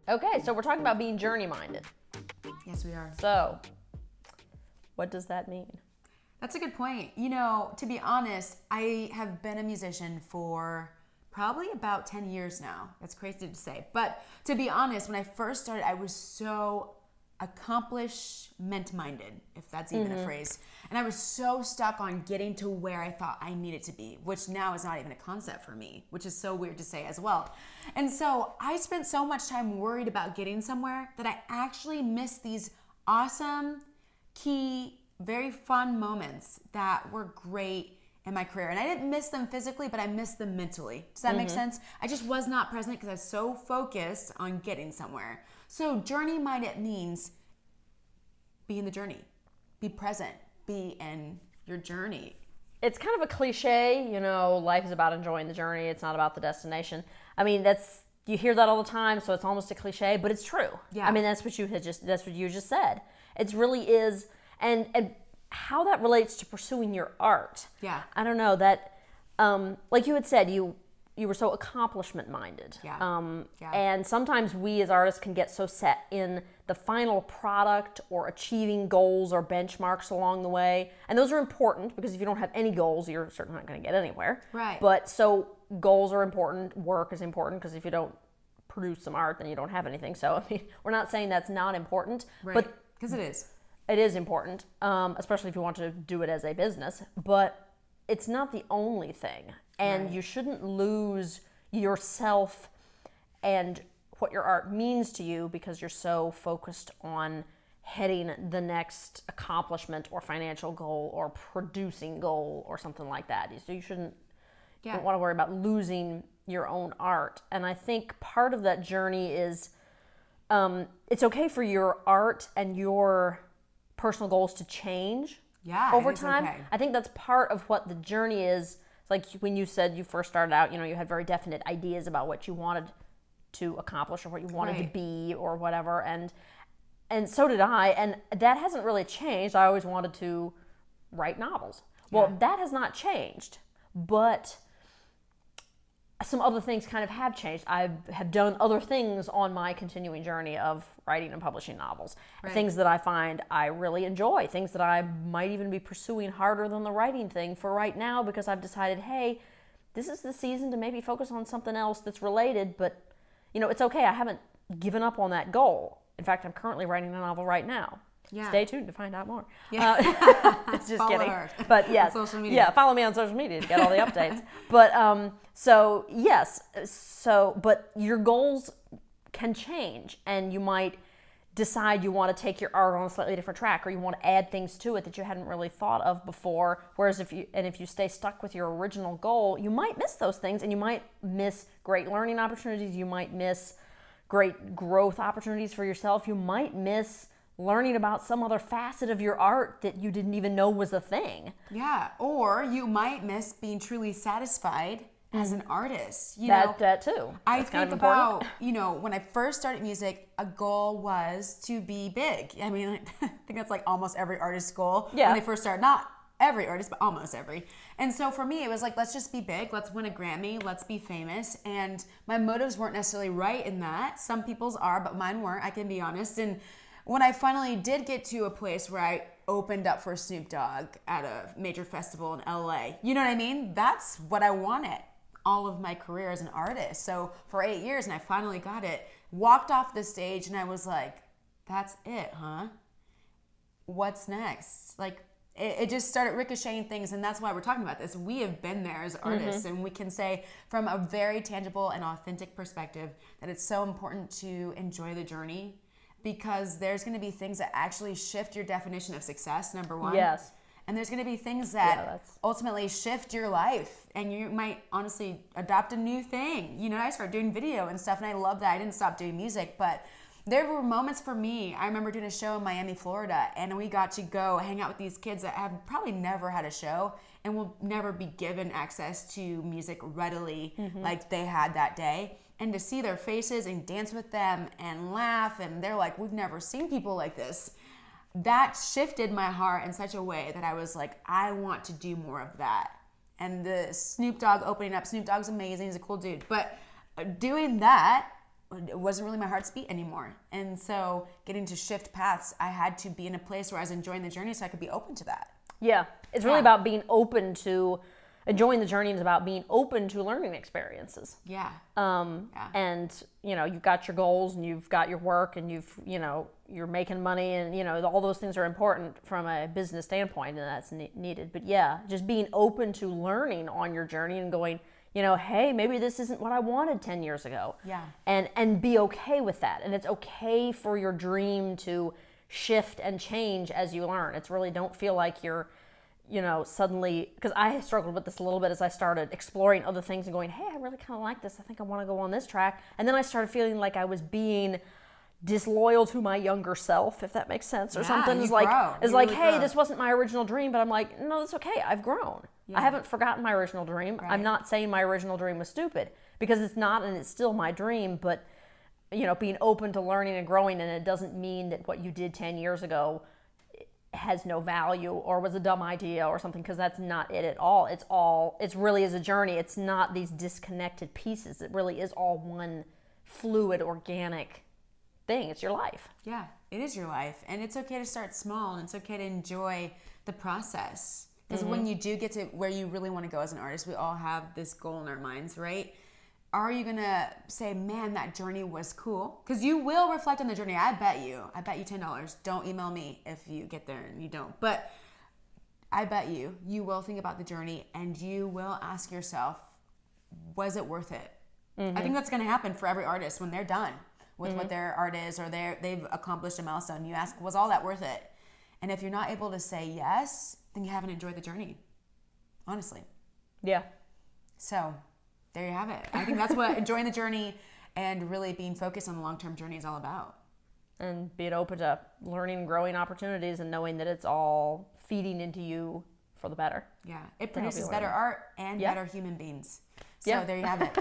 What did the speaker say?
Okay, so we're talking about being journey-minded. Yes, we are. So, what does that mean? That's a good point. You know, to be honest, I have been a musician for probably about 10 years now. That's crazy to say. But to be honest, when I first started, I was so accomplishment-minded, if that's even a phrase. And I was so stuck on getting to where I thought I needed to be, which now is not even a concept for me, which is so weird to say as well. And so I spent so much time worried about getting somewhere that I actually missed these awesome, key, very fun moments that were great in my career. And I didn't miss them physically, but I missed them mentally. Does that make sense? I just was not present because I was so focused on getting somewhere. So journey-minded means be in the journey, be present, be in your journey. It's kind of a cliche, you know, life is about enjoying the journey. It's not about the destination. I mean, you hear that all the time, so it's almost a cliche, but it's true. Yeah. I mean, that's what you just said. It really is. And how that relates to pursuing your art. Yeah. I don't know that, like you had said, you were so accomplishment minded. Yeah. And sometimes we as artists can get so set in the final product or achieving goals or benchmarks along the way. And those are important because if you don't have any goals, you're certainly not going to get anywhere. Right. But so goals are important, work is important, because if you don't produce some art, then you don't have anything. So I mean, we're not saying that's not important. Right. But because it is. It is important, especially if you want to do it as a business, but it's not the only thing. And you shouldn't lose yourself and what your art means to you because you're so focused on hitting the next accomplishment or financial goal or producing goal or something like that. So you don't want to worry about losing your own art. And I think part of that journey is it's okay for your art and your personal goals to change over time. Okay. I think that's part of what the journey is. It's like when you said you first started out, you know, you had very definite ideas about what you wanted to accomplish or what you wanted to be or whatever, and so did I, and that hasn't really changed. I always wanted to write novels. Well, that has not changed, but some other things kind of have changed. I have done other things on my continuing journey of writing and publishing novels. Things that I find I really enjoy. Things that I might even be pursuing harder than the writing thing for right now because I've decided, hey, this is the season to maybe focus on something else that's related, but, you know, it's okay. I haven't given up on that goal. In fact, I'm currently writing a novel right now. Yeah. Stay tuned to find out more. It's just follow kidding. her. But yes, on social media. Yeah, follow me on social media to get all the updates. But so yes, but your goals can change, and you might decide you want to take your art on a slightly different track, or you want to add things to it that you hadn't really thought of before. Whereas if you stay stuck with your original goal, you might miss those things, and you might miss great learning opportunities. You might miss great growth opportunities for yourself. You might miss learning about some other facet of your art that you didn't even know was a thing. Yeah, or you might miss being truly satisfied as an artist. That too. I That's think kind of important. about, you know, when I first started music, a goal was to be big. I mean, I think that's like almost every artist's goal when they first start. Not every artist, but almost every. And so for me, it was like, let's just be big. Let's win a Grammy. Let's be famous. And my motives weren't necessarily right in that. Some people's are, but mine weren't, I can be honest. And when I finally did get to a place where I opened up for Snoop Dogg at a major festival in LA, you know what I mean? That's what I wanted all of my career as an artist. So for 8 years, and I finally got it, walked off the stage, and I was like, that's it, huh? What's next? Like, it just started ricocheting things, and that's why we're talking about this. We have been there as artists, and we can say from a very tangible and authentic perspective that it's so important to enjoy the journey, because there's going to be things that actually shift your definition of success, number one. Yes. And there's going to be things that ultimately shift your life, and you might honestly adopt a new thing. You know, I started doing video and stuff, and I love that. I didn't stop doing music, but there were moments for me. I remember doing a show in Miami, Florida, and we got to go hang out with these kids that have probably never had a show and will never be given access to music readily like they had that day. And to see their faces and dance with them and laugh, and they're like, we've never seen people like this. That shifted my heart in such a way that I was like, I want to do more of that. And the Snoop Dogg opening up, Snoop Dogg's amazing, he's a cool dude. But doing that it wasn't really my heart's beat anymore. And so getting to shift paths, I had to be in a place where I was enjoying the journey so I could be open to that. Yeah. It's really about being open to enjoying the journey. Is about being open to learning experiences. Yeah. And, you've got your goals and you've got your work and you're making money and, all those things are important from a business standpoint and that's needed. But yeah, just being open to learning on your journey and going, hey, maybe this isn't what I wanted 10 years ago. Yeah. And be okay with that. And it's okay for your dream to shift and change as you learn. It's really, don't feel like you're, suddenly, because I struggled with this a little bit as I started exploring other things and going, hey, I really kind of like this. I think I want to go on this track. And then I started feeling like I was being disloyal to my younger self, if that makes sense, or something. It's like, hey, this wasn't my original dream, but I'm like, no, that's okay. I've grown. Yeah. I haven't forgotten my original dream. Right. I'm not saying my original dream was stupid, because it's not, and it's still my dream, but being open to learning and growing, and it doesn't mean that what you did 10 years ago has no value or was a dumb idea or something, because that's not it at all. It's really is a journey. It's not these disconnected pieces. It really is all one fluid, organic thing. It's your life. Yeah, it is your life. And it's okay to start small, and it's okay to enjoy the process. Because when you do get to where you really want to go as an artist, we all have this goal in our minds, right? Are you going to say, man, that journey was cool? Because you will reflect on the journey. I bet you $10. Don't email me if you get there and you don't. But I bet you will think about the journey and you will ask yourself, was it worth it? I think that's going to happen for every artist when they're done with what their art is, or they've accomplished a milestone. You ask, was all that worth it? And if you're not able to say yes, then you haven't enjoyed the journey, honestly. Yeah. So there you have it. I think that's what enjoying the journey and really being focused on the long-term journey is all about. And being open to learning and growing opportunities and knowing that it's all feeding into you for the better. Yeah. It produces better art and better human beings. So there you have it.